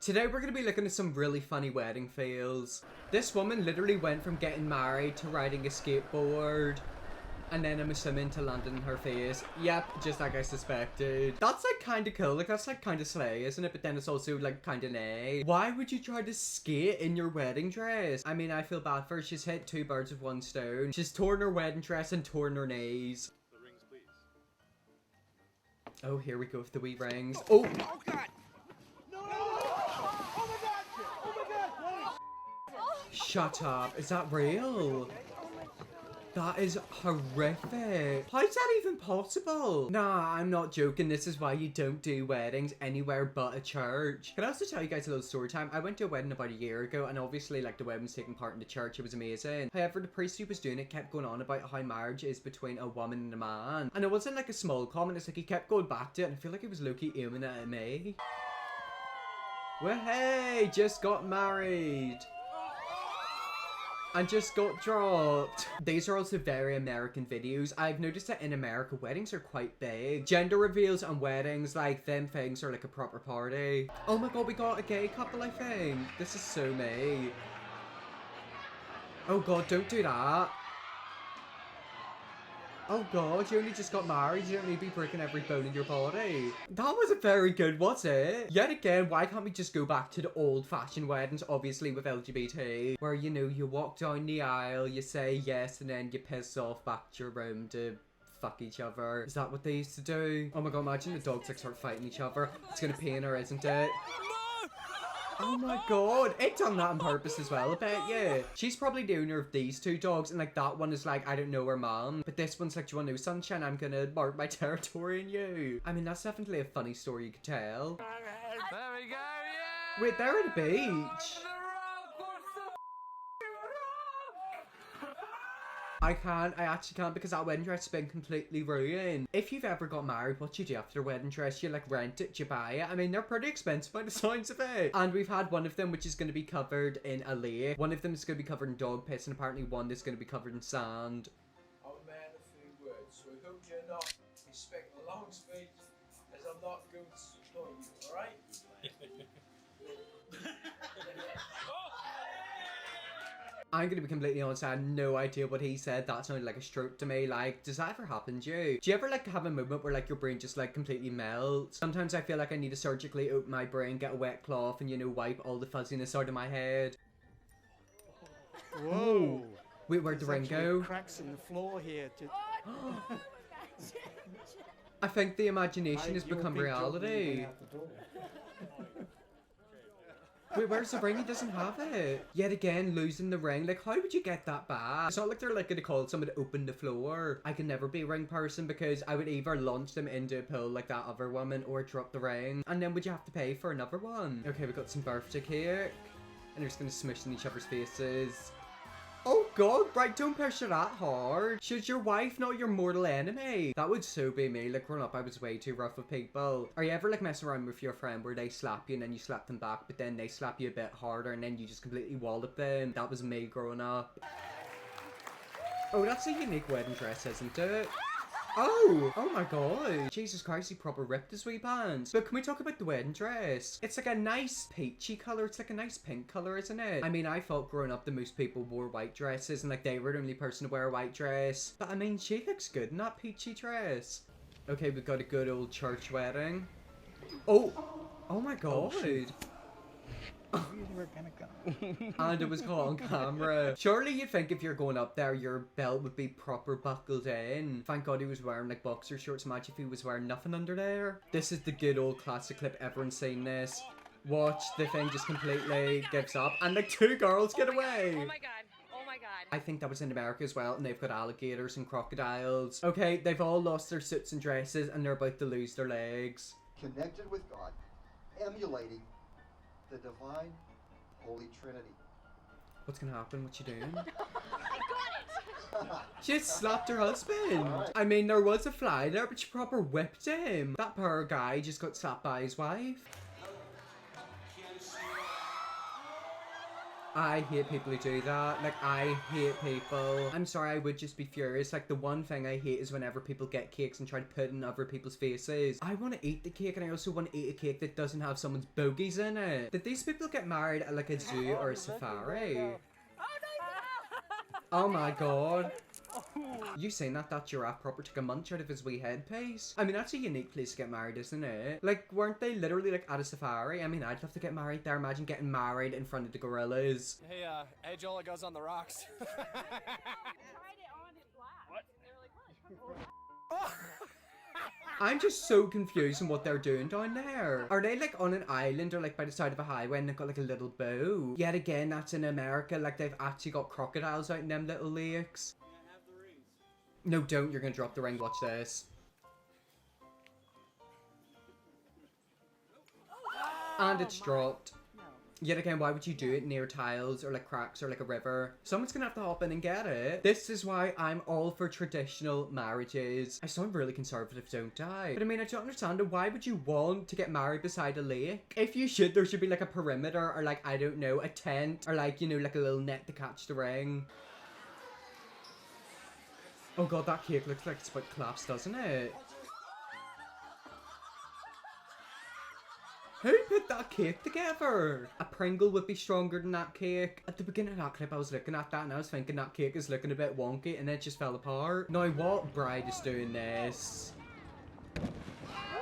Today we're going to be looking at some really funny wedding fails. This woman literally went from getting married to riding a skateboard, and then I'm assuming to landing in her face. Yep, just like I suspected. That's like kind of cool, like that's like kind of slay, isn't it? But then it's also like kind of nay. Why would you try to skate in your wedding dress? I mean, I feel bad for her. She's hit two birds with one stone. She's torn her wedding dress and torn her knees. The rings, please. Oh, here we go with the wee rings. Oh! Oh God! No! Oh my God! Shut up. Is that real? That is horrific. How is that even possible? Nah, I'm not joking. This is why you don't do weddings anywhere but a church. Can I also tell you guys a little story time? I went to a wedding about a year ago, and obviously like the wedding was taking part in the church. It was amazing. However, the priest who was doing it kept going on about how marriage is between a woman and a man. And it wasn't like a small comment. It's like he kept going back to it, and I feel like he was low-key aiming at me. Well, hey, just got married. And just got dropped. These are also very American videos. I've noticed that in America, weddings are quite big. Gender reveals and weddings, like, them things are like a proper party. Oh my god, we got a gay couple, I think. This is so me. Oh god, don't do that. Oh god, you only just got married, you don't need to be breaking every bone in your body. That wasn't very good, was it? Yet again, why can't we just go back to the old-fashioned weddings, obviously with LGBT, where, you know, you walk down the aisle, you say yes, and then you piss off back to your room to fuck each other. Is that what they used to do? Oh my god, imagine the dogs like start fighting each other. It's gonna pain her, isn't it? Oh my god, it done that on purpose as well, I bet, yeah. She's probably the owner of these two dogs, and like that one is like, I don't know her mom. But this one's like, do you want to know, sunshine? I'm gonna mark my territory in you. I mean, that's definitely a funny story you could tell. There we go, yeah! Wait, they're at a beach. I actually can't because that wedding dress has been completely ruined. If you've ever got married, what you do after a wedding dress, you like rent it, you buy it. I mean, they're pretty expensive by the sounds of it. And we've had one of them which is going to be covered in a lake. One of them is going to be covered in dog piss, and apparently one is going to be covered in sand. I'm a man of few words, so I hope you're not expect a long speech, as I'm not going to support you, alright? I'm gonna be completely honest, I had no idea what he said. That sounded like a stroke to me. Like, does that ever happen to you? Do you ever like have a moment where like your brain just like completely melts? Sometimes I feel like I need to surgically open my brain, get a wet cloth, and you know, wipe all the fuzziness out of my head. Whoa! Wait, where'd the ring go? Cracks in the floor here. I think the imagination has become reality. Wait, where's the ring? He doesn't have it. Yet again, losing the ring. Like, how would you get that back? It's not like they're like gonna call someone to open the floor. I can never be a ring person because I would either launch them into a pool like that other woman or drop the ring. And then would you have to pay for another one? Okay, we got some birthday cake. And they're just gonna smush in each other's faces. Oh god, right, don't push her that hard. She's your wife, not your mortal enemy. That would so be me. Like, growing up, I was way too rough with people. Are you ever like messing around with your friend where they slap you and then you slap them back, but then they slap you a bit harder and then you just completely wallop them? That was me growing up. Oh, that's a unique wedding dress, isn't it? Oh my god. Jesus Christ, he proper ripped his wee pants. But can we talk about the wedding dress? It's like a nice peachy colour. It's like a nice pink colour, isn't it? I mean, I thought growing up that most people wore white dresses and like they were the only person to wear a white dress. But I mean, she looks good in that peachy dress. Okay, we've got a good old church wedding. Oh my god. We were gonna go. And it was caught on camera. Surely you'd think if you're going up there, your belt would be proper buckled in. Thank god he was wearing like boxer shorts. Imagine if he was wearing nothing under there. This is the good old classic clip. Everyone's seen this. Watch, the thing just completely gives up and like two girls get away. Oh my god. Oh my god. I think that was in America as well, and they've got alligators and crocodiles. Okay, they've all lost their suits and dresses and they're about to lose their legs. Connected with God, emulating the divine Holy Trinity. What's gonna happen? What you doing? She just slapped her husband. Right. I mean, there was a fly there, but she proper whipped him. That poor guy just got slapped by his wife. I hate people who do that. Like, I hate people. I'm sorry, I would just be furious. Like, the one thing I hate is whenever people get cakes and try to put it in other people's faces. I want to eat the cake, and I also want to eat a cake that doesn't have someone's bogies in it. Did these people get married at like a zoo or a safari? Oh my god. You saying that giraffe proper took a munch out of his wee headpiece? I mean, that's a unique place to get married, isn't it? Like, weren't they literally like at a safari? I mean, I'd love to get married there. Imagine getting married in front of the gorillas. Hey, Edge Ola goes on the rocks. Tried it on his lap. What? They were like, what? I'm just so confused on what they're doing down there. Are they like on an island or like by the side of a highway and they've got like a little boat? Yet again, that's in America. Like, they've actually got crocodiles out in them little lakes. No, don't. You're gonna drop the ring. Watch this. And it's dropped. Yet again, why would you do it near tiles or like cracks or like a river? Someone's gonna have to hop in and get it. This is why I'm all for traditional marriages. I sound really conservative, don't I? But I mean, I don't understand. Why would you want to get married beside a lake? If you should, there should be like a perimeter or like, I don't know, a tent or like, you know, like a little net to catch the ring. Oh god, that cake looks like it's about to collapse, doesn't it? Who put that cake together? A Pringle would be stronger than that cake. At the beginning of that clip, I was looking at that and I was thinking that cake is looking a bit wonky, and then it just fell apart. Now, what bride is doing this?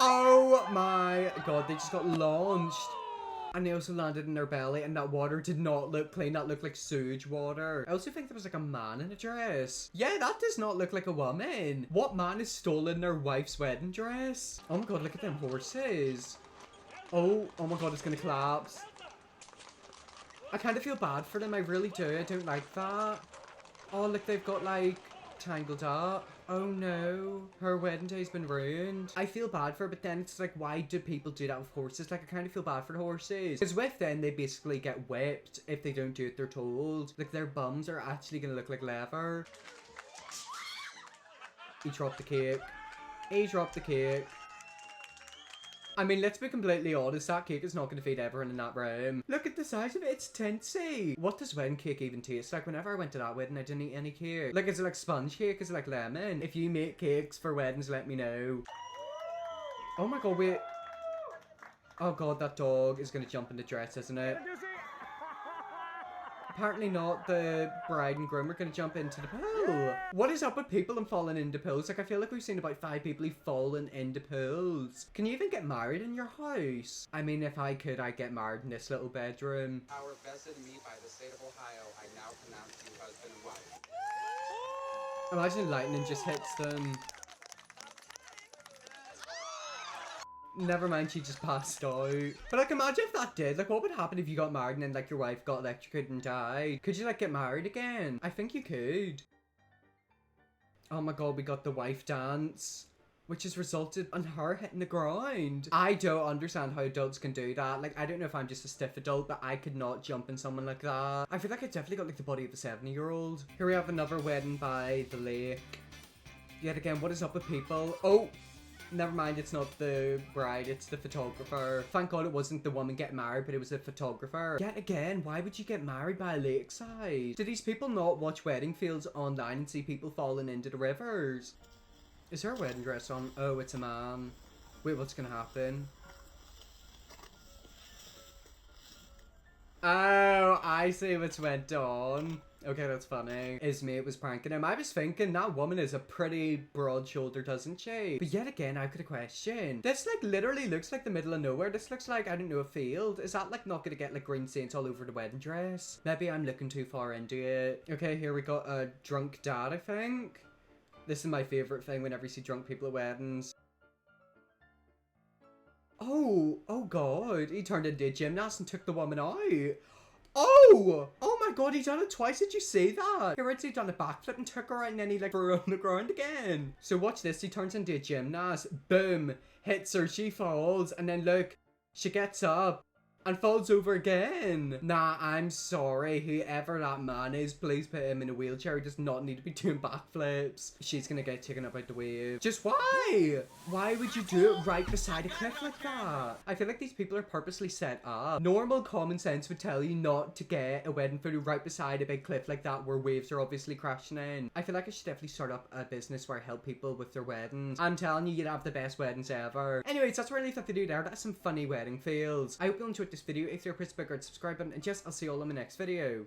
Oh my god, they just got launched. And they also landed in their belly, and that water did not look clean. That looked like sewage water. I also think there was like a man in a dress. Yeah, that does not look like a woman. What man has stolen their wife's wedding dress? Oh my god, look at them horses. Oh my god, it's gonna collapse. I kind of feel bad for them, I really do. I don't like that. Oh, look, they've got like tangled up. Oh no, her wedding day's been ruined. I feel bad for her, but then it's like, why do people do that with horses? Like, I kind of feel bad for the horses. Because with them, they basically get whipped if they don't do it they're told. Like, their bums are actually gonna look like leather. He dropped the cake. He dropped the cake. I mean, let's be completely honest, that cake is not going to feed everyone in that room. Look at the size of it, it's tinsy. What does wedding cake even taste like? Whenever I went to that wedding, I didn't eat any cake. Like, is it like sponge cake? Is it like lemon? If you make cakes for weddings, let me know. Oh my god, wait. Oh god, that dog is going to jump in the dress, isn't it? Apparently not. The bride and groom are going to jump into the pool. What is up with people and falling into pools? Like, I feel like we've seen about 5 people who've fallen into pools. Can you even get married in your house? I mean, if I could, I'd get married in this little bedroom. Our vested me by the state of Ohio, I now pronounce you husband and wife. Imagine lightning just hits them. Never mind, she just passed out. But like, imagine if that did. Like, what would happen if you got married and then like your wife got electrocuted and died? Could you like get married again? I think you could. Oh my god, we got the wife dance, which has resulted in her hitting the ground. I don't understand how adults can do that. Like, I don't know if I'm just a stiff adult, but I could not jump in someone like that. I feel like I definitely got like the body of a 70-year-old. Here we have another wedding by the lake. Yet again, what is up with people? Oh! Never mind, it's not the bride, it's the photographer. Thank god it wasn't the woman getting married, but it was a photographer. Yet again, why would you get married by a lakeside? Do these people not watch wedding fields online and see people falling into the rivers? Is her wedding dress on? Oh, it's a man. Wait, what's gonna happen? Oh, I see what's went on. Okay, that's funny. His mate was pranking him. I was thinking that woman is a pretty broad shoulder, doesn't she? But yet again, I've got a question. This like literally looks like the middle of nowhere. This looks like, I don't know, a field. Is that like not gonna get like green stains all over the wedding dress? Maybe I'm looking too far into it. Okay, here we got a drunk dad, I think. This is my favorite thing whenever you see drunk people at weddings. Oh god, he turned into a gymnast and took the woman out. Oh my god, he done it twice. Did you see that? He already done a backflip and took her out and then he like threw her on the ground again. So watch this, he turns into a gymnast. Boom, hits her, she falls, and then look, she gets up and falls over again. Nah, I'm sorry. Whoever that man is, please put him in a wheelchair. He does not need to be doing backflips. She's gonna get taken up out the wave. Just why? Why would you do it right beside a cliff like that? I feel like these people are purposely set up. Normal common sense would tell you not to get a wedding photo right beside a big cliff like that where waves are obviously crashing in. I feel like I should definitely start up a business where I help people with their weddings. I'm telling you, you'd have the best weddings ever. Anyways, that's where I leave that video there. That's some funny wedding fails. I hope you enjoyed this video. If you're a Chris Bigger, subscribe button, and yes, I'll see you all in my next video.